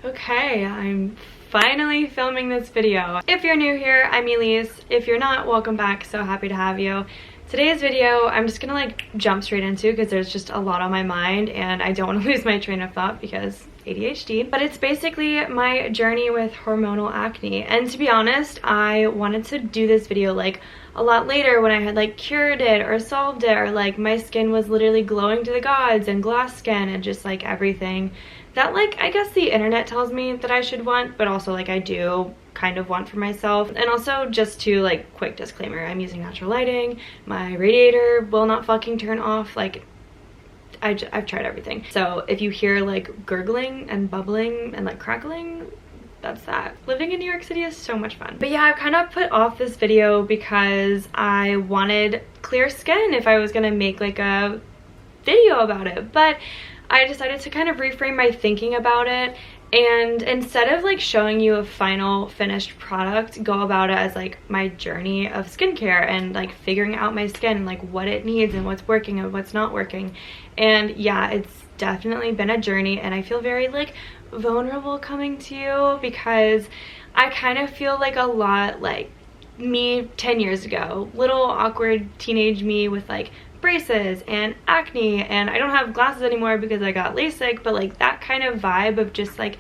Okay, I'm finally filming this video. If you're new here, I'm Elise. If you're not, welcome back. So happy to have you. Today's video, I'm just gonna like jump straight into because there's just a lot on my mind and I don't want to lose my train of thought because ADHD. But it's basically my journey with hormonal acne. And to be honest, I wanted to do this video like a lot later when I had like cured it or solved it, or like my skin was literally glowing to the gods and glass skin and just like everything that like I guess the internet tells me that I should want, but also like I do kind of want for myself. And also, just to like quick disclaimer, I'm using natural lighting, my radiator will not fucking turn off, like I've tried everything. So if you hear like gurgling and bubbling and like crackling, that's that. Living in New York City is so much fun. But yeah, I've kind of put off this video because I wanted clear skin if I was gonna make like a video about it, but I decided to kind of reframe my thinking about it, and instead of like showing you a final finished product, go about it as like my journey of skincare and like figuring out my skin and like what it needs and what's working and what's not working. And yeah, it's definitely been a journey, and I feel very like vulnerable coming to you because I kind of feel like a lot like me 10 years ago, little awkward teenage me with like braces and acne, and I don't have glasses anymore because I got LASIK, but like that kind of vibe of just like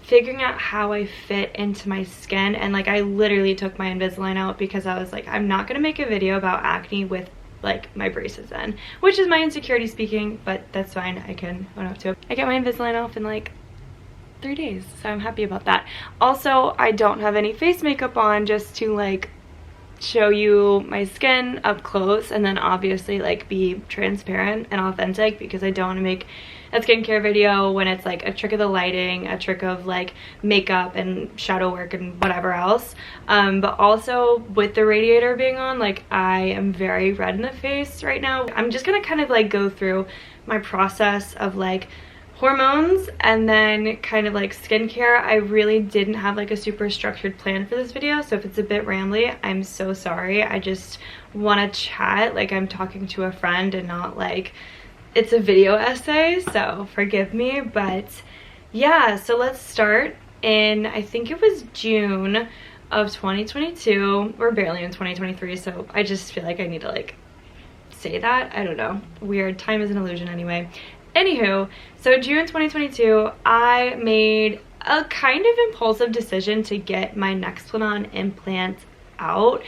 figuring out how I fit into my skin. And like I literally took my Invisalign out because I was like, I'm not gonna make a video about acne with like my braces in, which is my insecurity speaking, but that's fine, I can own up to it. I get my Invisalign off in like 3 days, so I'm happy about that. Also, I don't have any face makeup on, just to like show you my skin up close, and then obviously like be transparent and authentic, because I don't want to make a skincare video when it's like a trick of the lighting, a trick of like makeup and shadow work and whatever else. But also with the radiator being on, like I am very red in the face right now. I'm just gonna kind of like go through my process of like hormones and then kind of like skincare. I really didn't have like a super structured plan for this video, so if it's a bit rambly, I'm so sorry. I just want to chat like I'm talking to a friend and not like it's a video essay, so forgive me. But yeah, so let's start in, I think it was June of 2022. We're barely in 2023, so I just feel like I need to like say that. I don't know, weird, time is an illusion anyway. Anywho, so June 2022, I made a kind of impulsive decision to get my Nexplanon implant out.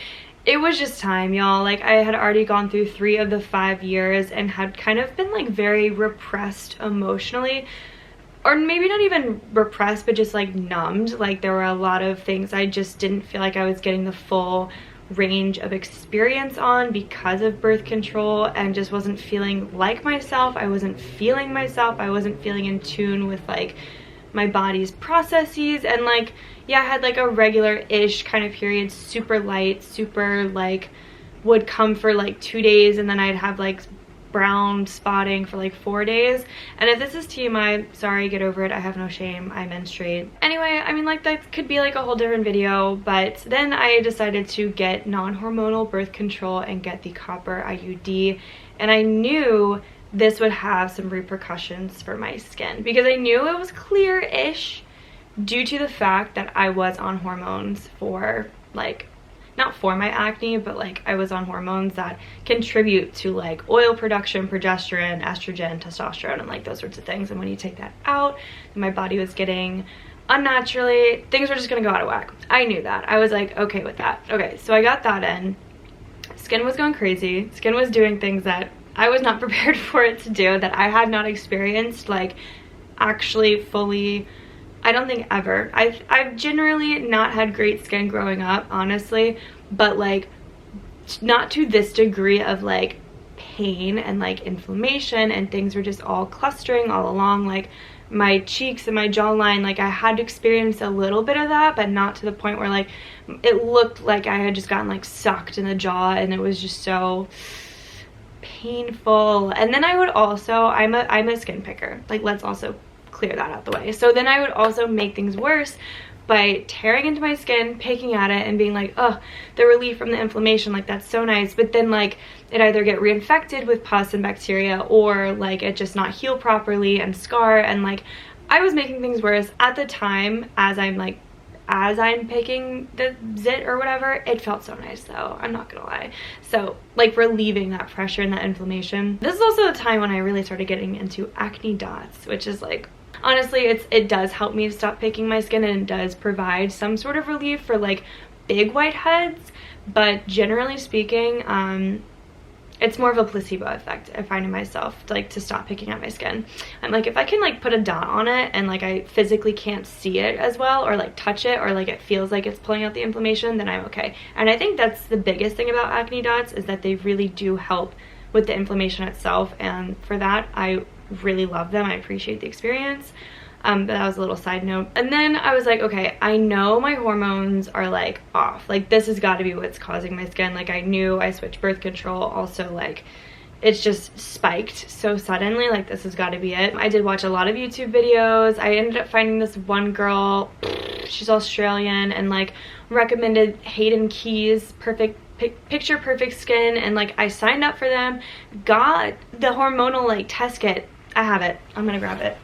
It was just time, y'all. Like I had already gone through 3 of the 5 years and had kind of been like very repressed emotionally, or maybe not even repressed, but just like numbed. Like there were a lot of things I just didn't feel like I was getting the full range of experience on because of birth control, and just wasn't feeling like myself. I wasn't feeling myself. I wasn't feeling in tune with like my body's processes. And like, yeah, I had like a regular-ish kind of period, super light, super like would come for like 2 days, and then I'd have like brown spotting for like 4 days. And if this is TMI, sorry, get over it. I have no shame. I menstruate. Anyway, I mean, like that could be like a whole different video, but then I decided to get non-hormonal birth control and get the copper IUD. And I knew this would have some repercussions for my skin because I knew it was clear-ish due to the fact that I was on hormones for like, not for my acne, but like I was on hormones that contribute to like oil production, progesterone, estrogen, testosterone, and like those sorts of things. And when you take that out, my body was getting unnaturally, things were just gonna go out of whack. I knew that. I was like, okay with that. Okay, so I got that in. Skin was going crazy. Skin was doing things that I was not prepared for it to do, that I had not experienced like actually fully, I don't think ever. I've generally not had great skin growing up, honestly, but like not to this degree of like pain and like inflammation, and things were just all clustering all along like my cheeks and my jawline. Like I had experienced a little bit of that, but not to the point where like it looked like I had just gotten like sucked in the jaw, and it was just so painful. And then I would also, I'm a skin picker, like let's also clear that out the way. So then I would also make things worse by tearing into my skin, picking at it, and being like, oh, the relief from the inflammation, like that's so nice. But then like it either get reinfected with pus and bacteria, or like it just not heal properly and scar. And like I was making things worse at the time as I'm picking the zit or whatever. It felt so nice though, I'm not gonna lie. So like relieving that pressure and that inflammation. This is also the time when I really started getting into acne dots, which is like, honestly, it does help me to stop picking my skin, and it does provide some sort of relief for like big whiteheads, but generally speaking, it's more of a placebo effect. I find in myself like to stop picking at my skin. I'm like, if I can like put a dot on it and like I physically can't see it as well, or like touch it, or like it feels like it's pulling out the inflammation, then I'm okay. And I think that's the biggest thing about acne dots, is that they really do help with the inflammation itself, and for that I really love them. I appreciate the experience. But that was a little side note. And then I was like, okay, I know my hormones are like off. Like this has got to be what's causing my skin. Like I knew I switched birth control. Also like it's just spiked so suddenly. Like this has got to be it. I did watch a lot of YouTube videos. I ended up finding this one girl, she's Australian, and like recommended Hayden Key's picture perfect skin, and like I signed up for them, got the hormonal like test kit. I have it. I'm gonna grab it.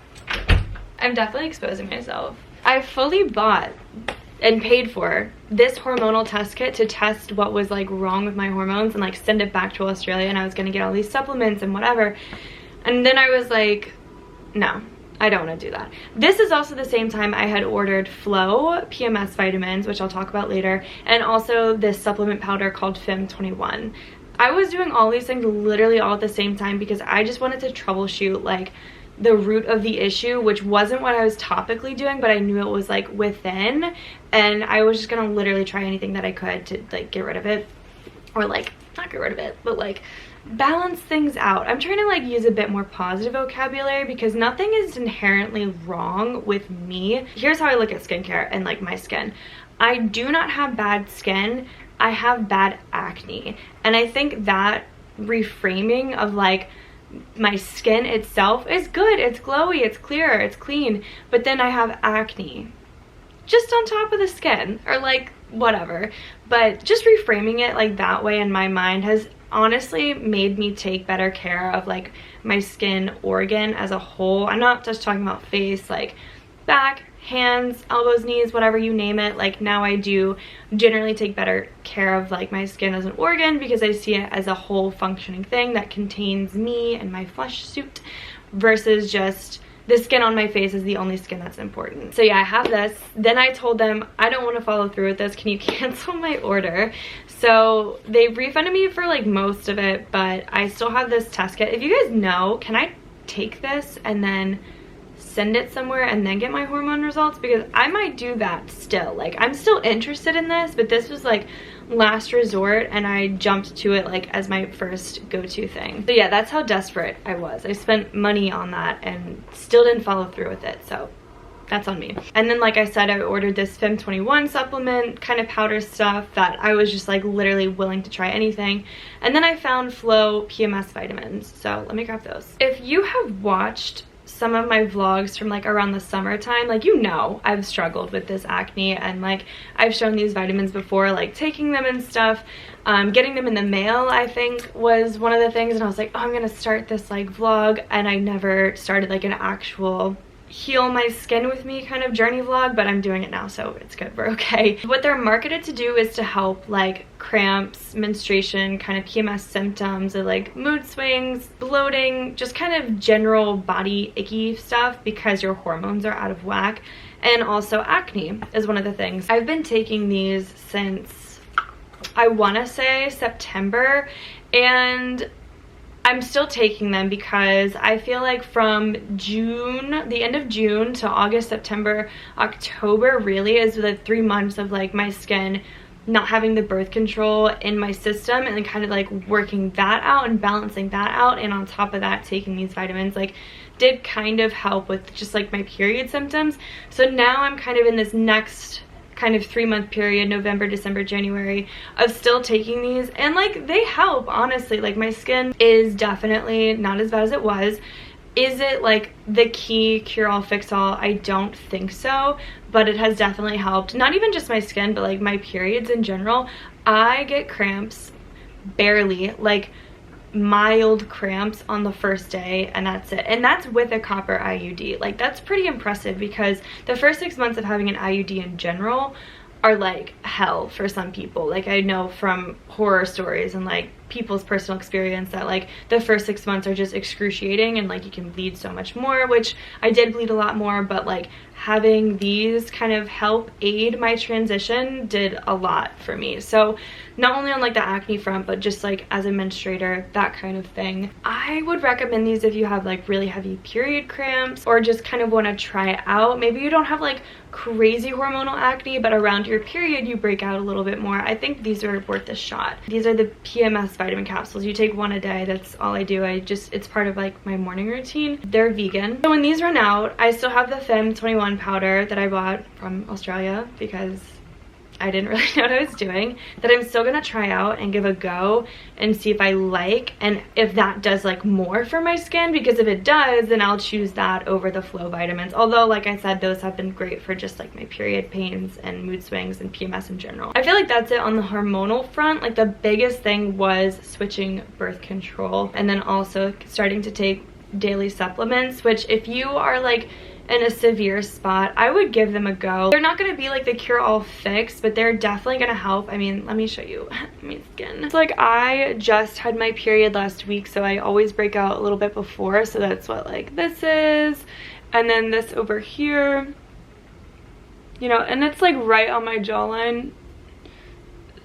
I'm definitely exposing myself. I fully bought and paid for this hormonal test kit to test what was like wrong with my hormones and like send it back to Australia, and I was gonna get all these supplements and whatever. And then I was like, no, I don't want to do that. This is also the same time I had ordered Flow PMS vitamins, which I'll talk about later, and also this supplement powder called Fem21. I was doing all these things literally all at the same time because I just wanted to troubleshoot like the root of the issue, which wasn't what I was topically doing, but I knew it was like within, and I was just gonna literally try anything that I could to like get rid of it, or like not get rid of it, but like balance things out. I'm trying to like use a bit more positive vocabulary because nothing is inherently wrong with me. Here's how I look at skincare and like my skin. I do not have bad skin, I have bad acne, and I think that reframing of like my skin itself is good, it's glowy, it's clear, it's clean, but then I have acne just on top of the skin, or like whatever. But just reframing it like that way in my mind has honestly made me take better care of like my skin organ as a whole. I'm not just talking about face, like back, hands, elbows, knees, whatever you name it. Like now I do generally take better care of like my skin as an organ because I see it as a whole functioning thing that contains me and my flesh suit, versus just the skin on my face is the only skin that's important. So yeah, I have this. Then I told them I don't want to follow through with this, can you cancel my order? So they refunded me for like most of it, but I still have this test kit. If you guys know, can I take this and then send it somewhere and then get my hormone results? Because I might do that still. Like I'm still interested in this, but this was like last resort and I jumped to it like as my first go-to thing. So yeah, that's how desperate I was. I spent money on that and still didn't follow through with it, so that's on me. And then like I said, I ordered this Fem21 supplement kind of powder stuff that I was just like literally willing to try anything. And then I found Flow PMS vitamins, so let me grab those. If you have watched some of my vlogs from like around the summertime, like you know I've struggled with this acne, and like I've shown these vitamins before, like taking them and stuff. Getting them in the mail I think was one of the things, and I was like, oh, I'm gonna start this like vlog, and I never started like an actual heal my skin with me kind of journey vlog, but I'm doing it now, so it's good, we're okay. What they're marketed to do is to help like cramps, menstruation, kind of PMS symptoms, of like mood swings, bloating, just kind of general body icky stuff because your hormones are out of whack. And also acne is one of the things. I've been taking these since I want to say September, and I'm still taking them because I feel like from June, the end of June to August, September, October really is the 3 months of like my skin not having the birth control in my system, and then kind of like working that out and balancing that out, and on top of that taking these vitamins like did kind of help with just like my period symptoms. So now I'm kind of in this next kind of 3 month period, November, December, January, of still taking these, and like they help, honestly. Like my skin is definitely not as bad as it was. Is it like the key cure-all fix-all? I don't think so, but it has definitely helped. Not even just my skin, but like my periods in general. I get cramps barely, like mild cramps on the first day, and that's it. And that's with a copper IUD. Like, that's pretty impressive, because the first 6 months of having an IUD in general are like hell for some people. Like, I know from horror stories and like people's personal experience that like the first 6 months are just excruciating, and like you can bleed so much more, which I did bleed a lot more, but like having these kind of help aid my transition did a lot for me. So not only on like the acne front, but just like as a menstruator, that kind of thing. I would recommend these if you have like really heavy period cramps, or just kind of want to try it out. Maybe you don't have like crazy hormonal acne, but around your period you break out a little bit more. I think these are worth a shot. These are the PMS vitamin capsules. You take one a day. That's all I do. It's part of like my morning routine. They're vegan. So when these run out, I still have the Femme 21 powder that I bought from Australia because I didn't really know what I was doing, that I'm still gonna try out and give a go and see if I like, and if that does like more for my skin, because if it does, then I'll choose that over the Flow vitamins. Although, like I said, those have been great for just like my period pains and mood swings and PMS in general. I feel like that's it on the hormonal front. Like, the biggest thing was switching birth control, and then also starting to take daily supplements, which if you are like in a severe spot, I would give them a go. They're not gonna be like the cure-all fix, but they're definitely gonna help. I mean, let me show you my skin. It's like, I just had my period last week, so I always break out a little bit before, so that's what like this is, and then this over here, you know, and it's like right on my jawline,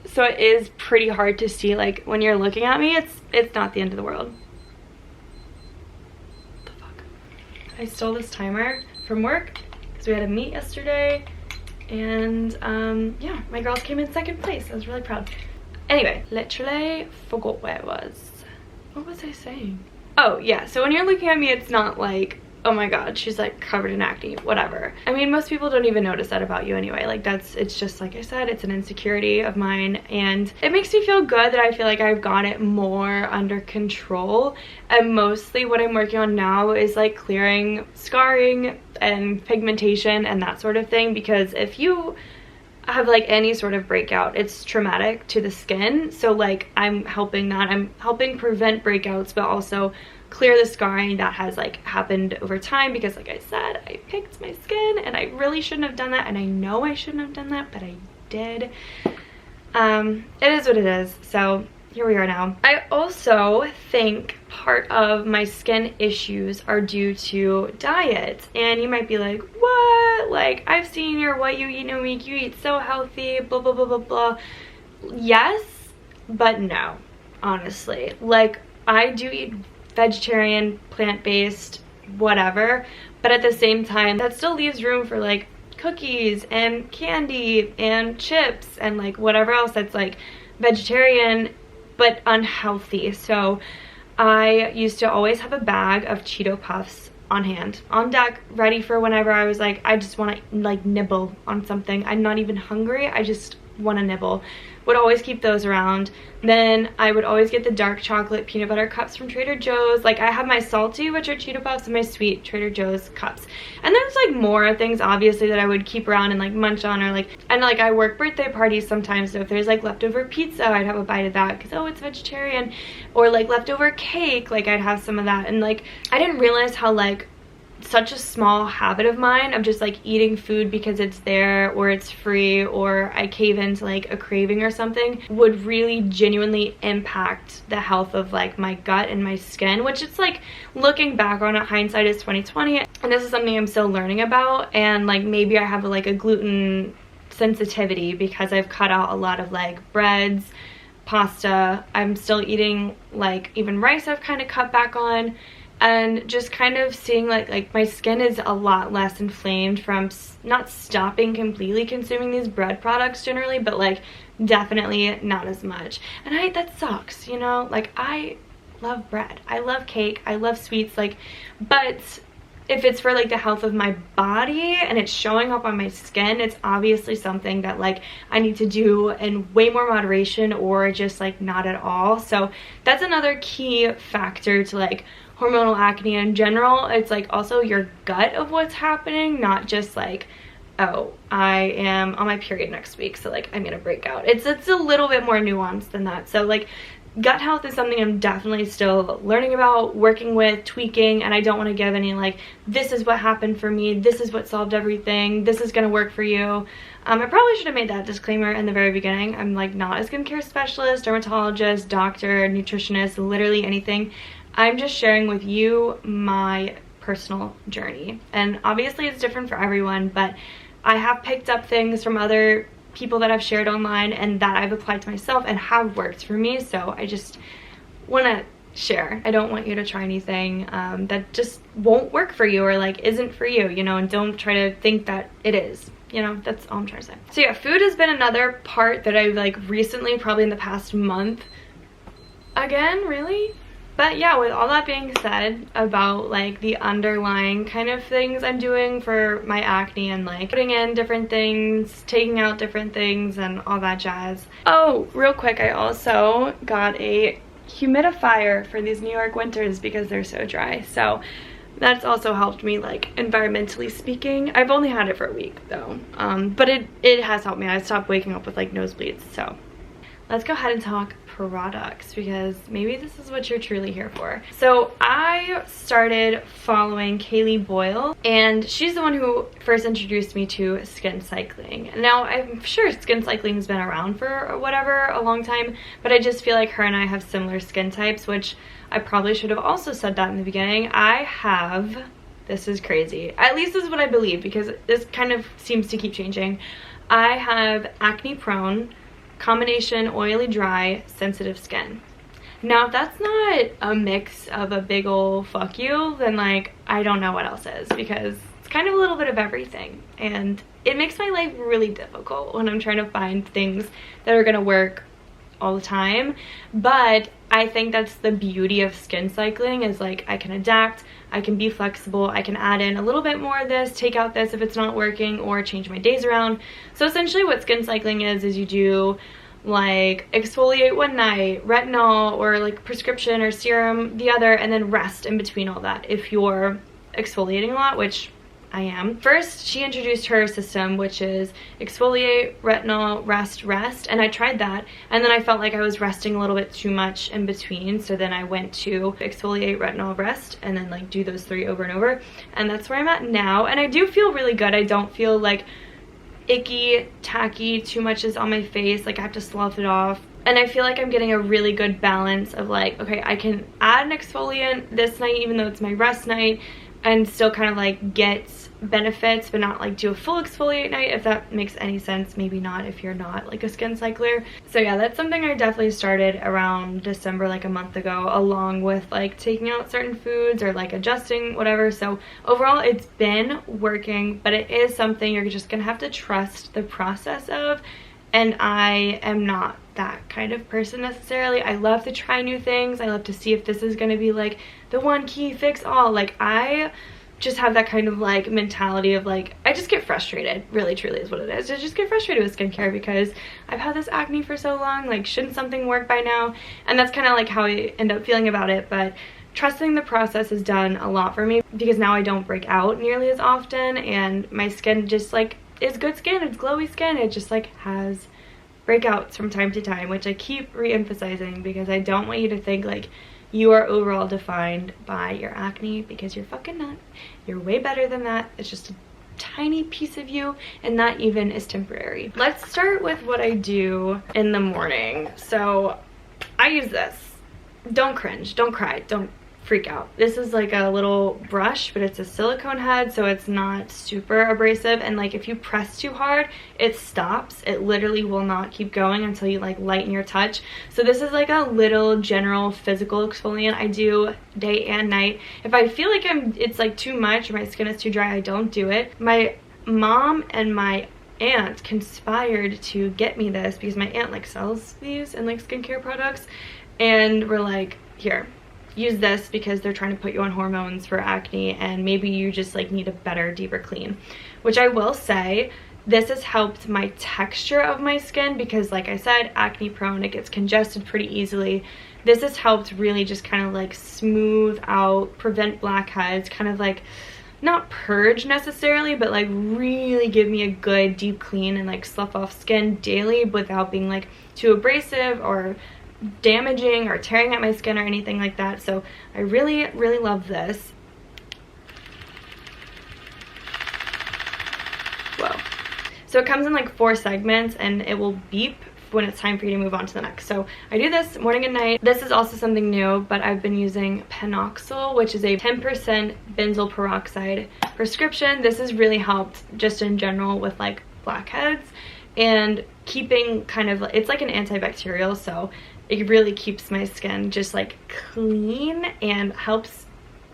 so it is pretty hard to see. Like, when you're looking at me, it's not the end of the world. I stole this timer from work because we had a meet yesterday, and yeah, my girls came in second place. I was really proud. Anyway, literally forgot where it was. What was I saying? Oh yeah, so when you're looking at me, it's not like, oh my god, she's like covered in acne, whatever. I mean, most people don't even notice that about you anyway. Like, it's just, like I said, it's an insecurity of mine, and it makes me feel good that I feel like I've got it more under control. And mostly what I'm working on now is like clearing scarring and pigmentation and that sort of thing, because if you have like any sort of breakout, it's traumatic to the skin. So like, I'm helping that. I'm helping prevent breakouts, but also clear the scarring that has like happened over time, because like I said, I picked my skin and I really shouldn't have done that, and I know I shouldn't have done that, but I did. It is what it is. So here we are now. I also think part of my skin issues are due to diet, and you might be like, what? Like, I've seen your What You Eat in a Week, you eat so healthy, blah blah blah blah blah. Yes, but no, honestly. Like, I do eat vegetarian, plant-based, whatever, but at the same time, that still leaves room for like cookies and candy and chips and like whatever else that's like vegetarian but unhealthy. So I used to always have a bag of Cheeto Puffs on hand, on deck, ready for whenever I was like, I just want to like nibble on something. I'm not even hungry, I just want to nibble. Would always keep those around. Then I would always get the dark chocolate peanut butter cups from Trader Joe's. Like, I have my salty, which are Cheeto Puffs, and my sweet Trader Joe's cups. And there's like more things obviously that I would keep around and like munch on, or like, and like I work birthday parties sometimes, so if there's like leftover pizza, I'd have a bite of that because, oh, it's vegetarian. Or like leftover cake, like I'd have some of that. And like, I didn't realize how like such a small habit of mine of just like eating food because it's there or it's free, or I cave into like a craving or something, would really genuinely impact the health of like my gut and my skin, which it's like, looking back on it, hindsight is 2020, and this is something I'm still learning about. And like, maybe I have like a gluten sensitivity because I've cut out a lot of like breads, pasta. I'm still eating like even rice I've kind of cut back on. And just kind of seeing like my skin is a lot less inflamed from not stopping completely consuming these bread products generally, but like definitely not as much. And that sucks, you know? Like, I love bread, I love cake, I love sweets, like, but if it's for like the health of my body and it's showing up on my skin, it's obviously something that like I need to do in way more moderation, or just like not at all. So that's another key factor to like hormonal acne in general. It's like also your gut of what's happening, not just like, oh, I am on my period next week, so like I'm gonna break out. It's a little bit more nuanced than that. So like, gut health is something I'm definitely still learning about, working with, tweaking, and I don't want to give any like, this is what happened for me, this is what solved everything, this is gonna work for you. I probably should have made that disclaimer in the very beginning. I'm like not a skincare specialist, dermatologist, doctor, nutritionist, literally anything. I'm just sharing with you my personal journey, and obviously it's different for everyone, but I have picked up things from other people that I've shared online and that I've applied to myself and have worked for me, so I just want to share. I don't want you to try anything that just won't work for you or like isn't for you, you know, and don't try to think that it is. You know, that's all I'm trying to say. So yeah, food has been another part that I've like recently, probably in the past month, again, really? But yeah, with all that being said about like the underlying kind of things I'm doing for my acne and like putting in different things, taking out different things and all that jazz. Oh, real quick, I also got a humidifier for these New York winters because they're so dry. So that's also helped me like environmentally speaking. I've only had it for a week though, but it has helped me. I stopped waking up with like nosebleeds. So let's go ahead and talk products because maybe this is what you're truly here for. So I started following Kaylee Boyle, and she's the one who first introduced me to skin cycling. Now I'm sure skin cycling has been around for whatever, a long time, but I just feel like her and I have similar skin types, which I probably should have also said that in the beginning. I have, this is crazy, at least this is what I believe because this kind of seems to keep changing. I have acne prone, combination oily, dry, sensitive skin. Now if that's not a mix of a big ol' fuck you, then like I don't know what else is, because it's kind of a little bit of everything and it makes my life really difficult when I'm trying to find things that are gonna work all the time. But I think that's the beauty of skin cycling, is like I can adapt, I can be flexible, I can add in a little bit more of this, take out this if it's not working, or change my days around. So essentially what skin cycling is you do like exfoliate one night, retinol or like prescription or serum the other, and then rest in between all that if you're exfoliating a lot, which I am. First, she introduced her system, which is exfoliate, retinol, rest, rest, and I tried that, and then I felt like I was resting a little bit too much in between, so then I went to exfoliate, retinol, rest, and then like do those 3 over and over, and that's where I'm at now. And I do feel really good. I don't feel like icky, tacky, too much is on my face, like I have to slough it off. And I feel like I'm getting a really good balance of like, okay, I can add an exfoliant this night even though it's my rest night, and still kind of like get benefits but not like do a full exfoliate night, if that makes any sense. Maybe not if you're not like a skin cycler. So yeah, that's something I definitely started around December, like a month ago, along with like taking out certain foods or like adjusting whatever. So overall it's been working, but it is something you're just gonna have to trust the process of, and I am not that kind of person necessarily. I love to try new things. I love to see if this is going to be like the one key fix all. Like I just have that kind of like mentality of like, I just get frustrated, really truly is what it is. I just get frustrated with skincare because I've had this acne for so long, like shouldn't something work by now? And that's kind of like how I end up feeling about it. But trusting the process has done a lot for me because now I don't break out nearly as often, and my skin just like is good skin, it's glowy skin, it just like has breakouts from time to time, which I keep re-emphasizing because I don't want you to think like you are overall defined by your acne, because you're fucking not. You're way better than that. It's just a tiny piece of you, and that even is temporary. Let's start with what I do in the morning. So I use this. Don't cringe, don't cry, don't freak out. This is like a little brush, but it's a silicone head, so it's not super abrasive, and like if you press too hard it stops. It literally will not keep going until you like lighten your touch. So this is like a little general physical exfoliant I do day and night. If I feel like it's like too much or my skin is too dry, I don't do it. My mom and my aunt conspired to get me this because my aunt like sells these and like skincare products, and we're like, here, use this because they're trying to put you on hormones for acne, and maybe you just like need a better, deeper clean. Which I will say, this has helped my texture of my skin because like I said, acne prone, it gets congested pretty easily. This has helped really just kind of like smooth out, prevent blackheads, kind of like not purge necessarily, but like really give me a good deep clean and like slough off skin daily without being like too abrasive or damaging or tearing at my skin or anything like that. So I really, really love this. Whoa. So it comes in like 4 segments and it will beep when it's time for you to move on to the next. So I do this morning and night. This is also something new, but I've been using PanOxyl, which is a 10% benzoyl peroxide prescription. This has really helped just in general with like blackheads and keeping kind of, it's like an antibacterial, so it really keeps my skin just like clean and helps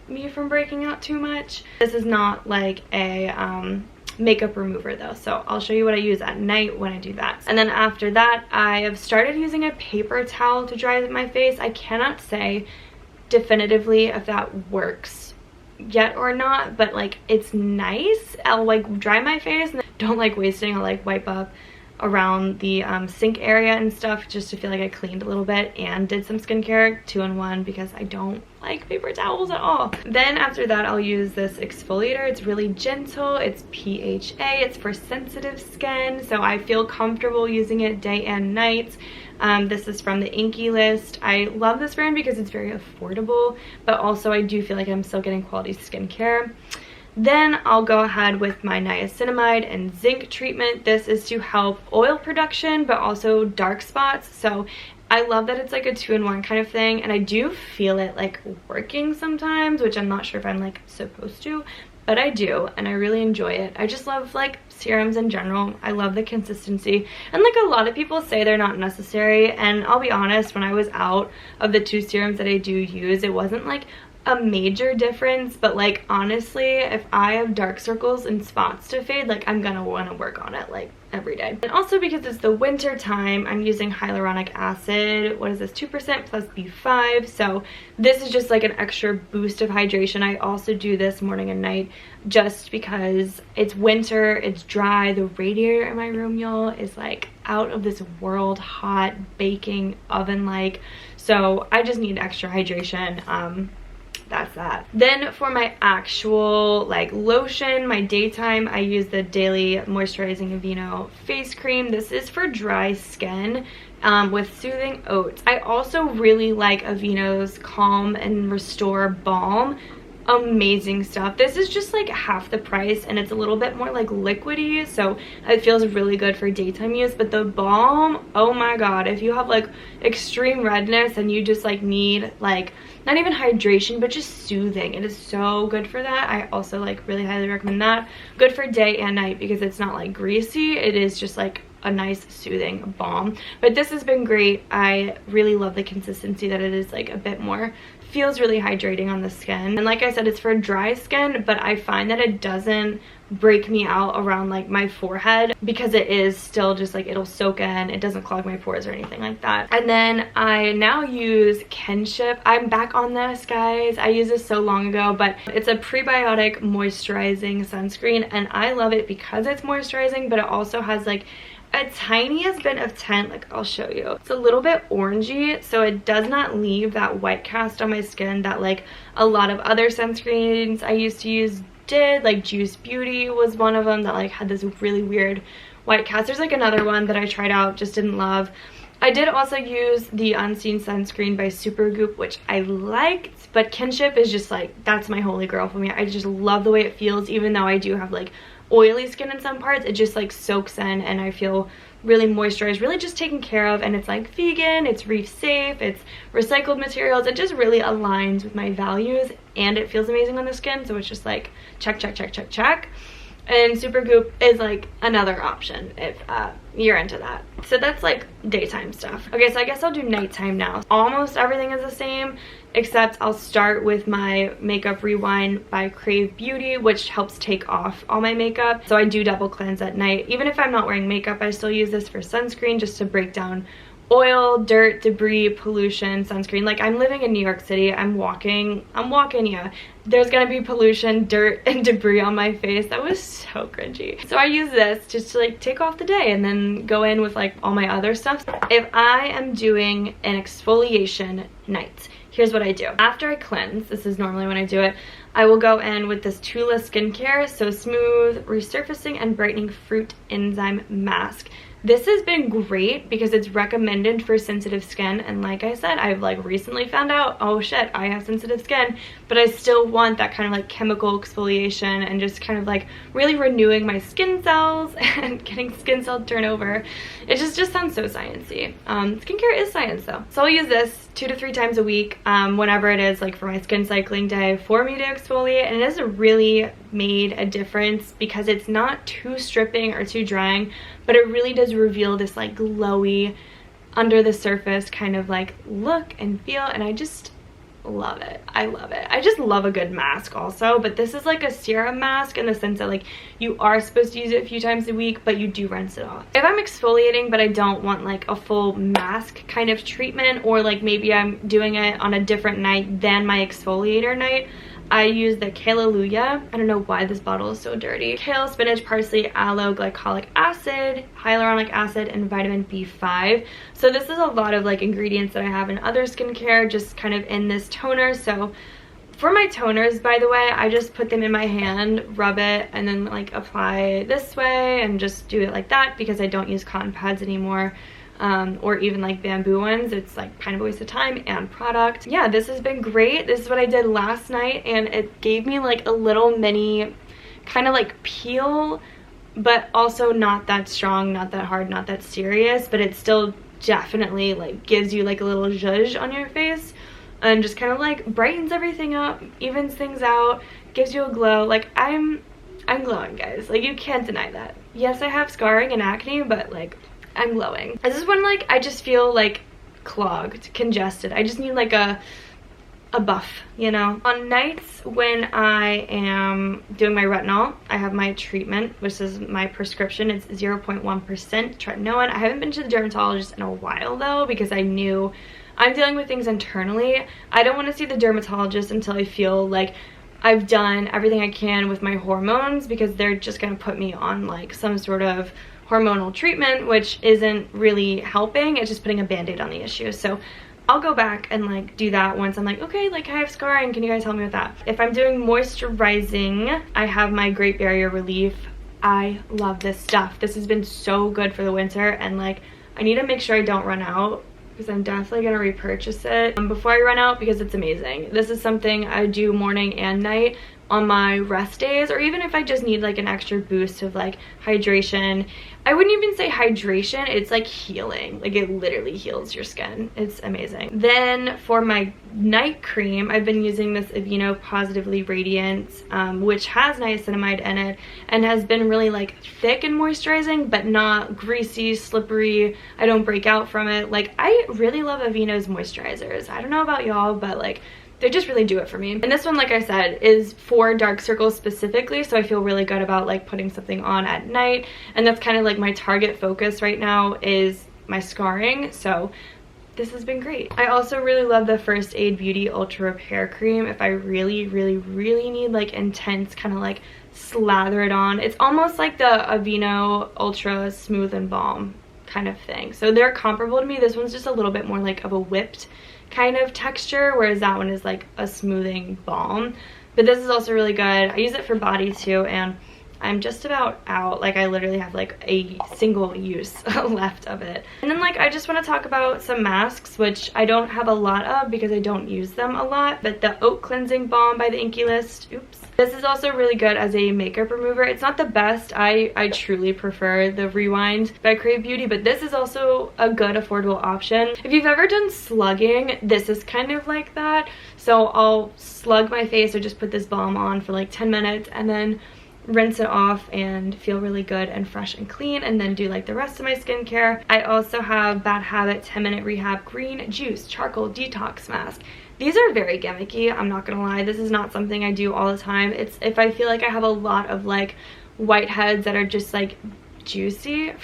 me from breaking out too much. This is not like a makeup remover though, so I'll show you what I use at night when I do that. And then after that, I have started using a paper towel to dry my face. I cannot say definitively if that works yet or not, but like it's nice. I'll like dry my face and don't like wasting. I'll like wipe up around the sink area and stuff just to feel like I cleaned a little bit and did some skincare 2-in-1 because I don't like paper towels at all. Then after that, I'll use this exfoliator. It's really gentle. It's PHA. It's for sensitive skin, so I feel comfortable using it day and night. This is from the Inkey list. I love this brand because it's very affordable, but also I do feel like I'm still getting quality skincare. Then I'll go ahead with my Niacinamide and Zinc treatment. This is to help oil production, but also dark spots. So I love that it's like a 2-in-1 kind of thing, and I do feel it like working sometimes, which I'm not sure if I'm like supposed to, but I do, and I really enjoy it. I just love like serums in general. I love the consistency, and like a lot of people say they're not necessary, and I'll be honest, when I was out of the 2 serums that I do use, it wasn't like a major difference, but like honestly, if I have dark circles and spots to fade, like I'm gonna want to work on it like every day. And also because it's the winter time, I'm using hyaluronic acid. What is this? 2% plus B5. So this is just like an extra boost of hydration. I also do this morning and night just because it's winter, it's dry. The radiator in my room, y'all, is like out of this world hot, baking oven like, so I just need extra hydration. That's that. Then for my actual like lotion, my daytime, I use the Daily Moisturizing Aveeno face cream. This is for dry skin with soothing oats. I also really like Aveeno's Calm and Restore Balm. Amazing stuff. This is just like half the price and it's a little bit more like liquidy, so it feels really good for daytime use. But the balm, oh my god, if you have like extreme redness and you just like need like not even hydration but just soothing, it is so good for that. I also like really highly recommend that. Good for day and night because it's not like greasy, it is just like a nice soothing balm. But this has been great. I really love the consistency that it is like a bit more, feels really hydrating on the skin. And like I said, it's for dry skin, but I find that it doesn't break me out around like my forehead because it is still just like, it'll soak in, it doesn't clog my pores or anything like that. And then I now use Kinship. I'm back on this, guys. I used this so long ago, but it's a prebiotic moisturizing sunscreen and I love it because it's moisturizing, but it also has like a tiniest bit of tint. Like I'll show you, it's a little bit orangey, so it does not leave that white cast on my skin that like a lot of other sunscreens I used to use did. Like Juice Beauty was one of them that like had this really weird white cast. There's like another one that I tried out, just didn't love. I did also use the Unseen Sunscreen by Supergoop, which I liked, but Kinship is just like, that's my holy grail for me. I just love the way it feels, even though I do have like oily skin in some parts. It just like soaks in and I feel really moisturized, really just taken care of, and it's like vegan, it's reef safe, it's recycled materials. It just really aligns with my values and it feels amazing on the skin, so it's just like check, check, check, check, check. And Supergoop is like another option if you're into that. So that's like daytime stuff. Okay, so I guess I'll do nighttime now. Almost everything is the same, except I'll start with my Makeup Rewind by Krave Beauty, which helps take off all my makeup. So I do double cleanse at night. Even if I'm not wearing makeup, I still use this for sunscreen just to break down oil, dirt, debris, pollution, sunscreen. Like I'm living in New York City, I'm walking, yeah. There's gonna be pollution, dirt, and debris on my face. That was so cringy. So I use this just to like take off the day and then go in with like all my other stuff. If I am doing an exfoliation night, here's what I do. After I cleanse, this is normally when I do it, I will go in with this Tula Skincare So Smooth Resurfacing and Brightening Fruit Enzyme Mask. This has been great because it's recommended for sensitive skin, and like I said, I've like recently found out, oh shit, I have sensitive skin, but I still want that kind of like chemical exfoliation and just kind of like really renewing my skin cells and getting skin cell turnover. It just sounds so sciencey. Skincare is science though. So I'll use this 2 to 3 times a week, whenever it is like for my skin cycling day for me to exfoliate, and it has really made a difference because it's not too stripping or too drying, but it really does reveal this like glowy under the surface kind of like look and feel, and I just love it. I love it. I just love a good mask also, but this is like a serum mask in the sense that like you are supposed to use it a few times a week, but you do rinse it off. If I'm exfoliating but I don't want like a full mask kind of treatment, or like maybe I'm doing it on a different night than my exfoliator night, I use the Hallelujah. I don't know why this bottle is so dirty. Kale, spinach, parsley, aloe, glycolic acid, hyaluronic acid, and vitamin B5. So this is a lot of like ingredients that I have in other skincare, just kind of in this toner. So for my toners, by the way, I just put them in my hand, rub it, and then like apply this way and just do it like that because I don't use cotton pads anymore. Or even like bamboo ones. It's like kind of a waste of time and product. Yeah, this has been great. This is what I did last night, and it gave me like a little mini kind of like peel, but also not that strong, not that hard, not that serious, but it still definitely like gives you like a little zhuzh on your face and just kind of like brightens everything up, evens things out, gives you a glow. Like I'm glowing, guys. Like you can't deny that. Yes, I have scarring and acne, but like I'm glowing. This is when like I just feel like clogged, congested. I just need like a buff, you know? On nights when I am doing my retinol, I have my treatment, which is my prescription. It's 0.1% tretinoin. I haven't been to the dermatologist in a while though, because I knew I'm dealing with things internally. I don't want to see the dermatologist until I feel like I've done everything I can with my hormones, because they're just gonna put me on like some sort of hormonal treatment, which isn't really helping. It's just putting a band-aid on the issue. So I'll go back and like do that once I'm like, okay, like I have scarring, can you guys help me with that? If I'm doing moisturizing, I have my Great Barrier Relief. I love this stuff. This has been so good for the winter, and like I need to make sure I don't run out, because I'm definitely gonna repurchase it before I run out, because it's amazing. This is something I do morning and night on my rest days, or even if I just need like an extra boost of like hydration. I wouldn't even say hydration, it's like healing. Like it literally heals your skin. It's amazing. Then for my night cream, I've been using this Aveeno Positively Radiant, which has niacinamide in it and has been really like thick and moisturizing, but not greasy, slippery. I don't break out from it. Like I really love Aveeno's moisturizers. I don't know about y'all, but like they just really do it for me. And this one, like I said, is for dark circles specifically, so I feel really good about like putting something on at night, and that's kind of like my target focus right now is my scarring. So this has been great. I also really love the First Aid Beauty Ultra Repair Cream if I really need like intense kind of like slather it on. It's almost like the Aveeno Ultra Smooth and Balm kind of thing. So they're comparable to me. This one's just a little bit more like of a whipped kind of texture, whereas that one is like a smoothing balm. But this is also really good. I use it for body too, and I'm just about out. Like I literally have like a single use left of it. And then like I just want to talk about some masks, which I don't have a lot of because I don't use them a lot, but the Oat Cleansing Balm by the Inkey list, oops, this is also really good as a makeup remover. It's not the best. I truly prefer the Rewind by Krave Beauty, but this is also a good affordable option. If you've ever done slugging, this is kind of like that. So I'll slug my face or just put this balm on for like 10 minutes and then rinse it off and feel really good and fresh and clean, and then do like the rest of my skincare. I also have Bad Habit 10-Minute Rehab Green Juice Charcoal Detox Mask. These are very gimmicky, I'm not gonna lie. This is not something I do all the time. It's if I feel like I have a lot of like whiteheads that are just like juicy,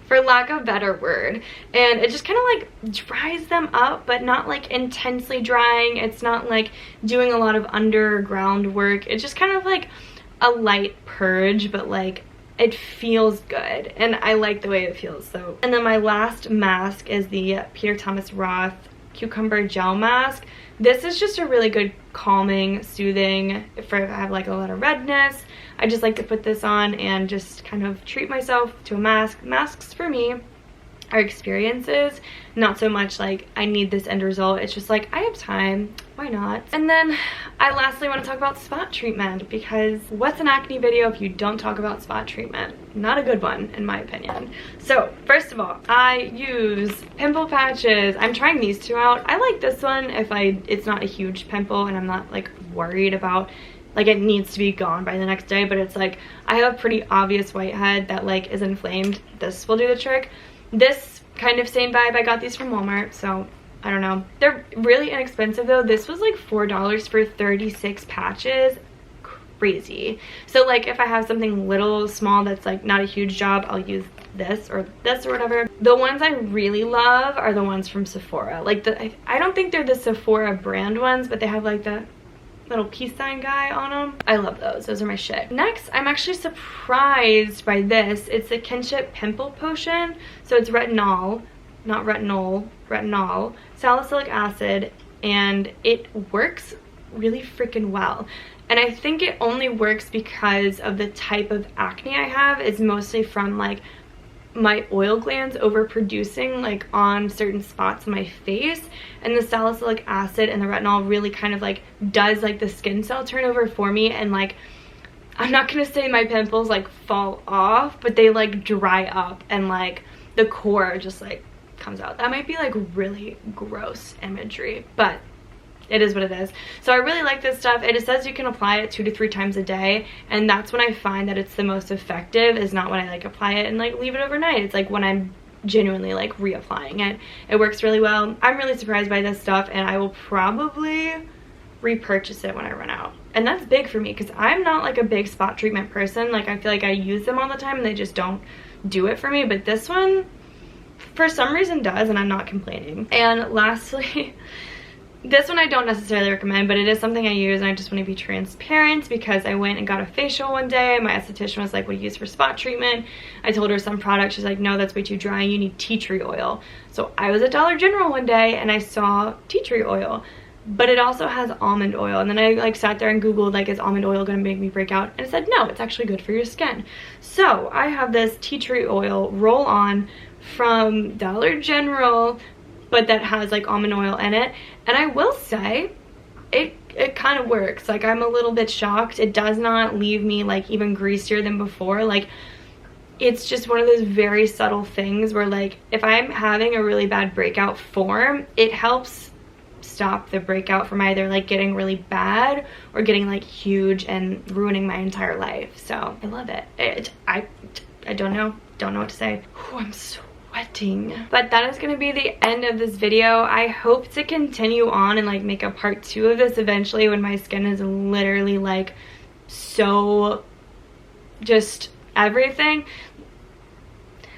for lack of a better word, and it just kind of like dries them up, but not like intensely drying. It's not like doing a lot of underground work. It's just kind of like a light purge, but like it feels good, and I like the way it feels. So, and then my last mask is the Peter Thomas Roth Cucumber Gel Mask. This is just a really good calming, soothing if I have like a lot of redness. I just like to put this on and just kind of treat myself to a mask. Masks for me are experiences, not so much like I need this end result. It's just like I have time, why not? And then I lastly want to talk about spot treatment, because what's an acne video if you don't talk about spot treatment? Not a good one in my opinion. So first of all, I use pimple patches. I'm trying these two out. I like this one if it's not a huge pimple and I'm not like worried about like it needs to be gone by the next day, but it's like I have a pretty obvious whitehead that like is inflamed. This will do the trick. This kind of same vibe, I got these from Walmart, so I don't know. They're really inexpensive though. This was like $4 for 36 patches. Crazy. So like if I have something little small that's like not a huge job, I'll use this or whatever. The ones I really love are the ones from Sephora. Like I don't think they're the Sephora brand ones, but they have like the little peace sign guy on them. I love those. Those are my shit. Next, I'm actually surprised by this. It's the Kinship Pimple Potion. So it's retinol, not retinol, retinol, salicylic acid, and it works really freaking well. And I think it only works because of the type of acne I have. It's mostly from like my oil glands overproducing like on certain spots in my face, and the salicylic acid and the retinol really kind of like does like the skin cell turnover for me, and like I'm not gonna say my pimples like fall off, but they like dry up and like the core just like comes out. That might be like really gross imagery, but it is what it is. So I really like this stuff. It says you can apply it 2 to 3 times a day, and that's when I find that it's the most effective, is not when I like apply it and like leave it overnight. It's like when I'm genuinely like reapplying it. It works really well. I'm really surprised by this stuff, and I will probably repurchase it when I run out. And that's big for me because I'm not like a big spot treatment person. Like I feel like I use them all the time and they just don't do it for me, but this one for some reason does, and I'm not complaining. And lastly, this one I don't necessarily recommend, but it is something I use, and I just want to be transparent because I went and got a facial one day. My esthetician was like, what do you use for spot treatment? I told her some product. She's like, no, that's way too dry. You need tea tree oil. So I was at Dollar General one day and I saw tea tree oil, but it also has almond oil. And then I like sat there and Googled like, is almond oil going to make me break out? And it said, no, it's actually good for your skin. So I have this tea tree oil roll on from Dollar General, but that has like almond oil in it, and I will say it kind of works. Like I'm a little bit shocked. It does not leave me like even greasier than before. Like it's just one of those very subtle things where like if I'm having a really bad breakout form, it helps stop the breakout from either like getting really bad or getting like huge and ruining my entire life. So I love it. I don't know what to say. Ooh, I'm so sweating. But that is going to be the end of this video. I hope to continue on and like make a part 2 of this eventually when my skin is literally like so just everything.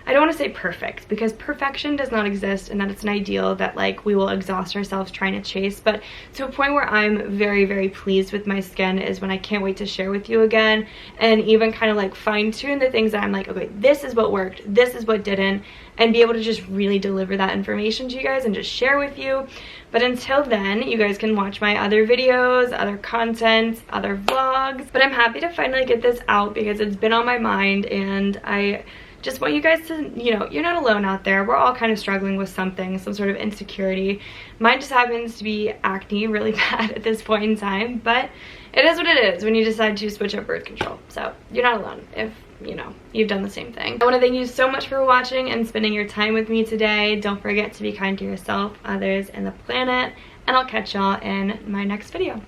I don't want to say perfect because perfection does not exist, and that it's an ideal that like we will exhaust ourselves trying to chase, but to a point where I'm very, very pleased with my skin is when I can't wait to share with you again, and even kind of like fine tune the things that I'm like, okay, this is what worked, this is what didn't, and be able to just really deliver that information to you guys and just share with you. But until then, you guys can watch my other videos, other content, other vlogs. But I'm happy to finally get this out because it's been on my mind, and I just want you guys to, you know, you're not alone out there. We're all kind of struggling with something, some sort of insecurity. Mine just happens to be acne really bad at this point in time, but it is what it is when you decide to switch up birth control. So you're not alone if, you know, you've done the same thing. I want to thank you so much for watching and spending your time with me today. Don't forget to be kind to yourself, others, and the planet, and I'll catch y'all in my next video.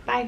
Bye.